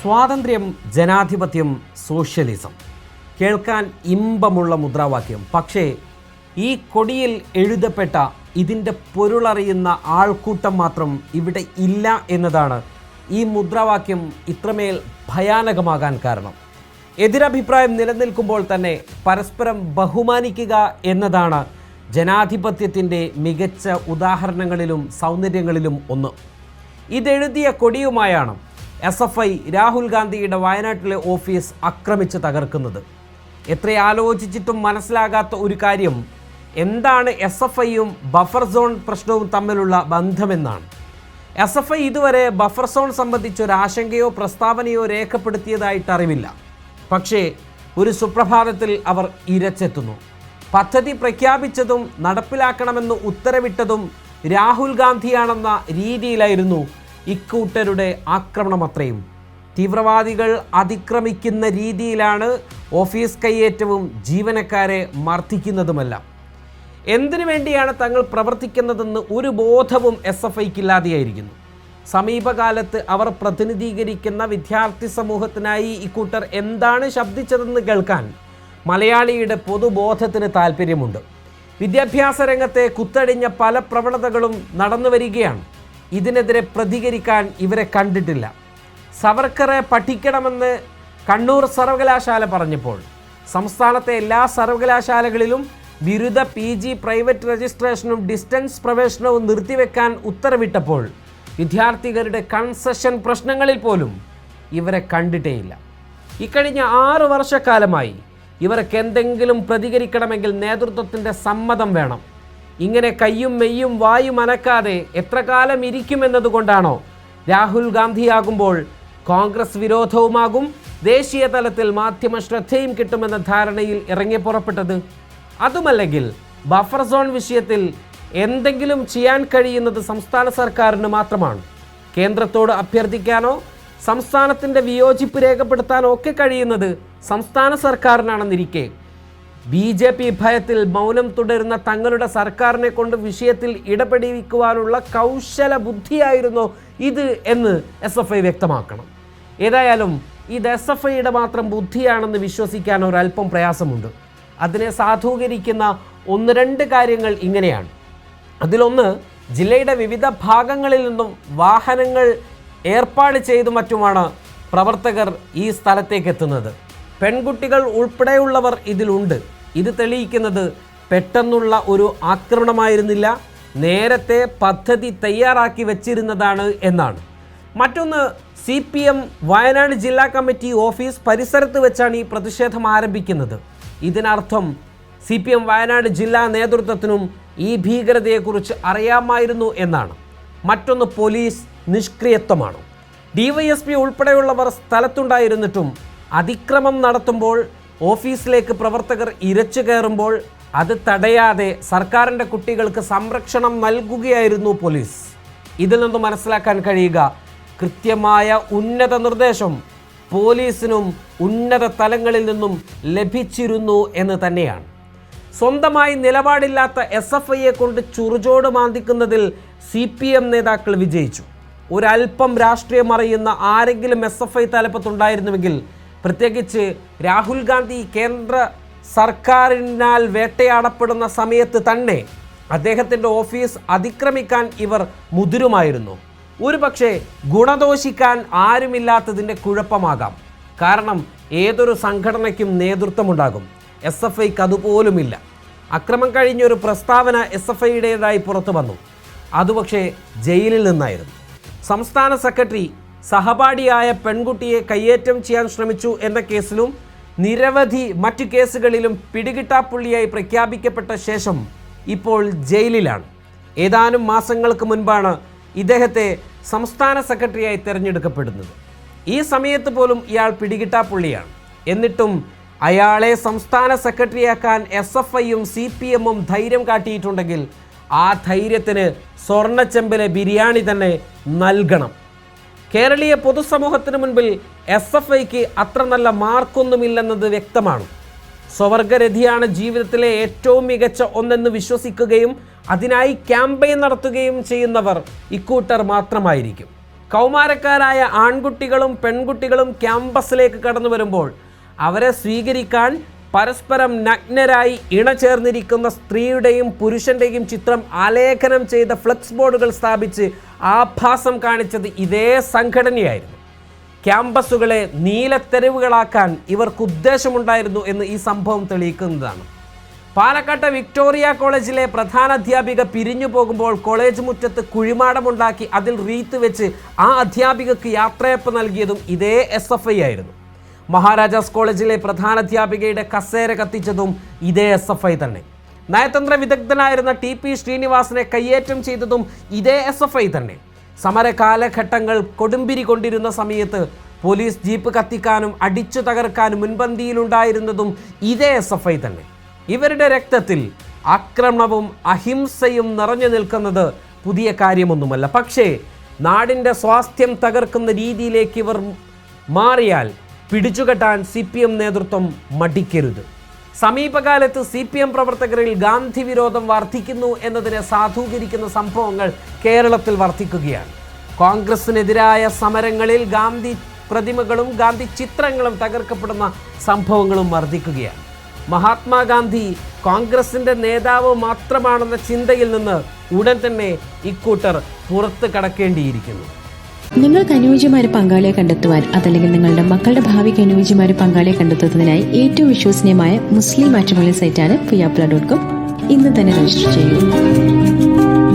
സ്വാതന്ത്ര്യം, ജനാധിപത്യം, സോഷ്യലിസം. കേൾക്കാൻ ഇമ്പമുള്ള മുദ്രാവാക്യം. പക്ഷേ ഈ കൊടിയിൽ എഴുതപ്പെട്ട ഇതിൻ്റെ പൊരുളറിയുന്ന ആൾക്കൂട്ടം മാത്രം ഇവിടെ ഇല്ല എന്നതാണ് ഈ മുദ്രാവാക്യം ഇത്രമേൽ ഭയാനകമാകാൻ കാരണം. എതിരഭിപ്രായം നിലനിൽക്കുമ്പോൾ തന്നെ പരസ്പരം ബഹുമാനിക്കുക എന്നതാണ് ജനാധിപത്യത്തിൻ്റെ മികച്ച ഉദാഹരണങ്ങളിലും സൗന്ദര്യങ്ങളിലും ഒന്ന്. ഇതെഴുതിയ കൊടിയുമായാണ് SFI രാഹുൽ ഗാന്ധിയുടെ വയനാട്ടിലെ ഓഫീസ് ആക്രമിച്ച് തകർക്കുന്നത്. എത്ര ആലോചിച്ചിട്ടും മനസ്സിലാകാത്ത ഒരു കാര്യം, എന്താണ് SFIയും ബഫർ സോൺ പ്രശ്നവും തമ്മിലുള്ള ബന്ധമെന്നാണ്. SFI ഇതുവരെ ബഫർ സോൺ സംബന്ധിച്ചൊരാശങ്കയോ പ്രസ്താവനയോ രേഖപ്പെടുത്തിയതായിട്ട് അറിവില്ല. പക്ഷേ ഒരു സുപ്രഭാതത്തിൽ അവർ ഇരച്ചെത്തുന്നു. പദ്ധതി പ്രഖ്യാപിച്ചതും നടപ്പിലാക്കണമെന്ന് ഉത്തരവിട്ടതും രാഹുൽ ഗാന്ധിയാണെന്ന രീതിയിലായിരുന്നു ഇക്കൂട്ടരുടെ ആക്രമണം. അത്രയും തീവ്രവാദികൾ അതിക്രമിക്കുന്ന രീതിയിലാണ് ഓഫീസ് കയ്യേറ്റവും ജീവനക്കാരെ മർദ്ദിക്കുന്നതുമെല്ലാം. എന്തിനു വേണ്ടിയാണ് തങ്ങൾ പ്രവർത്തിക്കുന്നതെന്ന് ഒരു ബോധവും SFIക്കില്ലാതെയായിരിക്കുന്നു. സമീപകാലത്ത് അവർ പ്രതിനിധീകരിക്കുന്ന വിദ്യാർത്ഥി സമൂഹത്തിനായി ഇക്കൂട്ടർ എന്താണ് ശബ്ദിച്ചതെന്ന് കേൾക്കാൻ മലയാളിയുടെ പൊതുബോധത്തിന് താല്പര്യമുണ്ട്. വിദ്യാഭ്യാസ രംഗത്തെ കുത്തഴിഞ്ഞ പല പ്രവണതകളും നടന്നു വരികയാണ്. ഇതിനെതിരെ പ്രതികരിക്കാൻ ഇവരെ കണ്ടിട്ടില്ല. സവർക്കറെ പഠിക്കണമെന്ന് കണ്ണൂർ സർവകലാശാല പറഞ്ഞപ്പോൾ സംസ്ഥാനത്തെ എല്ലാ സർവകലാശാലകളിലും ബിരുദ PG പ്രൈവറ്റ് രജിസ്ട്രേഷനും ഡിസ്റ്റൻസ് പ്രവേശനവും നിർത്തിവെക്കാൻ ഉത്തരവിട്ടപ്പോൾ വിദ്യാർത്ഥികളുടെ കൺസെഷൻ പ്രശ്നങ്ങളിൽ പോലും ഇവരെ കണ്ടിട്ടേയില്ല. ഇക്കഴിഞ്ഞ 6 വർഷക്കാലമായി ഇവർക്ക് എന്തെങ്കിലും പ്രതികരിക്കണമെങ്കിൽ നേതൃത്വത്തിൻ്റെ സമ്മതം വേണം. ഇങ്ങനെ കയ്യും മെയ്യും വായും അനക്കാതെ എത്ര കാലം ഇരിക്കുമെന്നതുകൊണ്ടാണോ രാഹുൽ ഗാന്ധിയാകുമ്പോൾ കോൺഗ്രസ് വിരോധവുമാകും, ദേശീയ തലത്തിൽ മാധ്യമ ശ്രദ്ധയും കിട്ടുമെന്ന ധാരണയിൽ ഇറങ്ങി പുറപ്പെട്ടത്? അതുമല്ലെങ്കിൽ ബഫർ സോൺ വിഷയത്തിൽ എന്തെങ്കിലും ചെയ്യാൻ കഴിയുന്നത് സംസ്ഥാന സർക്കാരിന് മാത്രമാണ്. കേന്ദ്രത്തോട് അഭ്യർത്ഥിക്കാനോ സംസ്ഥാനത്തിൻ്റെ വിയോജിപ്പ് രേഖപ്പെടുത്താനോ ഒക്കെ കഴിയുന്നത് സംസ്ഥാന സർക്കാരിനാണെന്നിരിക്കെ BJP ഭയത്തിൽ മൗനം തുടരുന്ന തങ്ങളുടെ സർക്കാരിനെ കൊണ്ട് വിഷയത്തിൽ ഇടപെടിക്കുവാനുള്ള കൗശല ബുദ്ധിയായിരുന്നോ ഇത് എന്ന് SFI വ്യക്തമാക്കണം. ഏതായാലും ഇത് SFIയുടെ മാത്രം ബുദ്ധിയാണെന്ന് വിശ്വസിക്കാൻ ഒരല്പം പ്രയാസമുണ്ട്. അതിനെ സാധൂകരിക്കുന്ന 1-2 കാര്യങ്ങൾ ഇങ്ങനെയാണ്. അതിലൊന്ന്, ജില്ലയുടെ വിവിധ ഭാഗങ്ങളിൽ നിന്നും വാഹനങ്ങൾ ഏർപ്പാട് ചെയ്തു മറ്റുമാണ് പ്രവർത്തകർ ഈ സ്ഥലത്തേക്ക് എത്തുന്നത്. പെൺകുട്ടികൾ ഉൾപ്പെടെയുള്ളവർ ഇതിലുണ്ട്. ഇത് തെളിയിക്കുന്നത് പെട്ടെന്നുള്ള ഒരു ആക്രമണമായിരുന്നില്ല, നേരത്തെ പദ്ധതി തയ്യാറാക്കി വച്ചിരുന്നതാണ് എന്നാണ്. മറ്റൊന്ന്, CPM വയനാട് ജില്ലാ കമ്മിറ്റി ഓഫീസ് പരിസരത്ത് വെച്ചാണ് ഈ പ്രതിഷേധം ആരംഭിക്കുന്നത്. ഇതിനർത്ഥം CPM വയനാട് ജില്ലാ നേതൃത്വത്തിനും ഈ ഭീകരതയെക്കുറിച്ച് അറിയാമായിരുന്നു എന്നാണ്. മറ്റൊന്ന്, പോലീസ് നിഷ്ക്രിയത്വമാണ്. DYSP ഉൾപ്പെടെയുള്ളവർ സ്ഥലത്തുണ്ടായിരുന്നിട്ടും അതിക്രമം നടത്തുമ്പോൾ, ഓഫീസിലേക്ക് പ്രവർത്തകർ ഇരച്ചു കയറുമ്പോൾ അത് തടയാതെ സർക്കാരിൻ്റെ കുട്ടികൾക്ക് സംരക്ഷണം നൽകുകയായിരുന്നു പോലീസ്. ഇതിൽ നിന്ന് മനസ്സിലാക്കാൻ കഴിയുക, കൃത്യമായ ഉന്നത നിർദ്ദേശം പോലീസിനും ഉന്നത തലങ്ങളിൽ നിന്നും ലഭിച്ചിരുന്നു എന്ന് തന്നെയാണ്. സ്വന്തമായി നിലപാടില്ലാത്ത SFIയെ കൊണ്ട് ചുറുചോട് മാന്തിക്കുന്നതിൽ CPM നേതാക്കൾ വിജയിച്ചു. ഒരല്പം രാഷ്ട്രീയം അറിയുന്ന ആരെങ്കിലും SFI തലപ്പത്തുണ്ടായിരുന്നുവെങ്കിൽ, പ്രത്യേകിച്ച് രാഹുൽ ഗാന്ധി കേന്ദ്ര സർക്കാരിനാൽ വേട്ടയാടപ്പെടുന്ന സമയത്ത് തന്നെ അദ്ദേഹത്തിൻ്റെ ഓഫീസ് അതിക്രമിക്കാൻ ഇവർ മുതിരുമായിരുന്നു. ഒരുപക്ഷെ ഗുണദോഷിക്കാൻ ആരുമില്ലാത്തതിൻ്റെ കുഴപ്പമാകാം. കാരണം ഏതൊരു സംഘടനയ്ക്കും നേതൃത്വമുണ്ടാകും, SFIക്ക് അതുപോലുമില്ല. അക്രമം കഴിഞ്ഞൊരു പ്രസ്താവന SFIയുടേതായി പുറത്തു വന്നു. അതുപക്ഷെ ജയിലിൽ നിന്നായിരുന്നു. സംസ്ഥാന സെക്രട്ടറി സഹപാഠിയായ പെൺകുട്ടിയെ കയ്യേറ്റം ചെയ്യാൻ ശ്രമിച്ചു എന്ന കേസിലും നിരവധി മറ്റു കേസുകളിലും പിടികിട്ടാപ്പുള്ളിയായി പ്രഖ്യാപിക്കപ്പെട്ട ശേഷം ഇപ്പോൾ ജയിലിലാണ്. ഏതാനും മാസങ്ങൾക്ക് മുൻപാണ് ഇദ്ദേഹത്തെ സംസ്ഥാന സെക്രട്ടറിയായി തിരഞ്ഞെടുക്കപ്പെടുന്നത്. ഈ സമയത്ത് പോലും ഇയാൾ പിടികിട്ടാപ്പുള്ളിയാണ്. എന്നിട്ടും അയാളെ സംസ്ഥാന സെക്രട്ടറിയാക്കാൻ SFIയും CPMഉം ധൈര്യം കാട്ടിയിട്ടുണ്ടെങ്കിൽ ആ ധൈര്യത്തിന് സ്വർണ്ണച്ചെമ്പിലെ ബിരിയാണി തന്നെ നൽകണം. കേരളീയ പൊതുസമൂഹത്തിന് മുൻപിൽ SFIക്ക് അത്ര നല്ല മാർക്കൊന്നുമില്ലെന്നത് വ്യക്തമാണ്. സ്വവർഗരതിയാണ് ജീവിതത്തിലെ ഏറ്റവും മികച്ച ഒന്നെന്ന് വിശ്വസിക്കുകയും അതിനായി ക്യാമ്പയിൻ നടത്തുകയും ചെയ്യുന്നവർ ഇക്കൂട്ടർ മാത്രമായിരിക്കും. കൗമാരക്കാരായ ആൺകുട്ടികളും പെൺകുട്ടികളും ക്യാമ്പസിലേക്ക് കടന്നു വരുമ്പോൾ അവരെ സ്വീകരിക്കാൻ പരസ്പരം നഗ്നരായി ഇണചേർന്നിരിക്കുന്ന സ്ത്രീയുടെയും പുരുഷൻ്റെയും ചിത്രം ആലേഖനം ചെയ്ത ഫ്ലെക്സ് ബോർഡുകൾ സ്ഥാപിച്ച് ആഭാസം കാണിച്ചത് ഇതേ സംഘടനയായിരുന്നു. ക്യാമ്പസുകളെ നീലത്തെരുവുകളാക്കാൻ ഇവർക്ക് ഉദ്ദേശമുണ്ടായിരുന്നു എന്ന് ഈ സംഭവം തെളിയിക്കുന്നതാണ്. പാലക്കാട്ടെ വിക്ടോറിയ കോളേജിലെ പ്രധാനാധ്യാപിക പിരിഞ്ഞു പോകുമ്പോൾ കോളേജ് മുറ്റത്ത് കുഴിമാടമുണ്ടാക്കി അതിൽ റീത്ത് വെച്ച് ആ അധ്യാപികക്ക് യാത്രയപ്പ് നൽകിയതും ഇതേ SFI ആയിരുന്നു. മഹാരാജാസ് കോളേജിലെ പ്രധാനാധ്യാപികയുടെ കസേര കത്തിച്ചതും ഇതേ SFI തന്നെ. നയതന്ത്ര വിദഗ്ധനായിരുന്ന TP ശ്രീനിവാസനെ കയ്യേറ്റം ചെയ്തതും ഇതേ SFI തന്നെ. സമര കാലഘട്ടങ്ങൾ കൊടുമ്പിരി കൊണ്ടിരുന്ന സമയത്ത് പോലീസ് ജീപ്പ് കത്തിക്കാനും അടിച്ചു തകർക്കാനും മുൻപന്തിയിലുണ്ടായിരുന്നതും ഇതേ SFI തന്നെ. ഇവരുടെ രക്തത്തിൽ ആക്രമണവും അഹിംസയും നിറഞ്ഞു നിൽക്കുന്നത് പുതിയ കാര്യമൊന്നുമല്ല. പക്ഷേ നാടിൻ്റെ സ്വാസ്ഥ്യം തകർക്കുന്ന രീതിയിലേക്ക് ഇവർ മാറിയാൽ പിടിച്ചുകെട്ടാൻ CPM നേതൃത്വം മടിക്കരുത്. സമീപകാലത്ത് CPM പ്രവർത്തകരിൽ ഗാന്ധി വിരോധം വർദ്ധിക്കുന്നു എന്നതിനെ സാധൂകരിക്കുന്ന സംഭവങ്ങൾ കേരളത്തിൽ വർദ്ധിക്കുകയാണ്. കോൺഗ്രസിനെതിരായ സമരങ്ങളിൽ ഗാന്ധി പ്രതിമകളും ഗാന്ധി ചിത്രങ്ങളും തകർക്കപ്പെടുന്ന സംഭവങ്ങളും വർദ്ധിക്കുകയാണ്. മഹാത്മാഗാന്ധി കോൺഗ്രസിൻ്റെ നേതാവ് മാത്രമാണെന്ന ചിന്തയിൽ നിന്ന് ഉടൻ തന്നെ ഇക്കൂട്ടർ പുറത്ത് കടക്കേണ്ടിയിരിക്കുന്നു. നിങ്ങൾക്ക് അനുയോജ്യമായ ഒരു പങ്കാളിയെ കണ്ടെത്തുവാൻ അതല്ലെങ്കിൽ നിങ്ങളുടെ മക്കളുടെ ഭാവിക്ക് അനുയോജ്യമായ ഒരു പങ്കാളിയെ കണ്ടെത്തുന്നതിനായി ഏറ്റവും വിശ്വസനീയമായ മുസ്ലിം മാട്രിമോണിയൽ സൈറ്റാണ് piyapla.com. ഇന്ന് തന്നെ രജിസ്റ്റർ ചെയ്യൂ.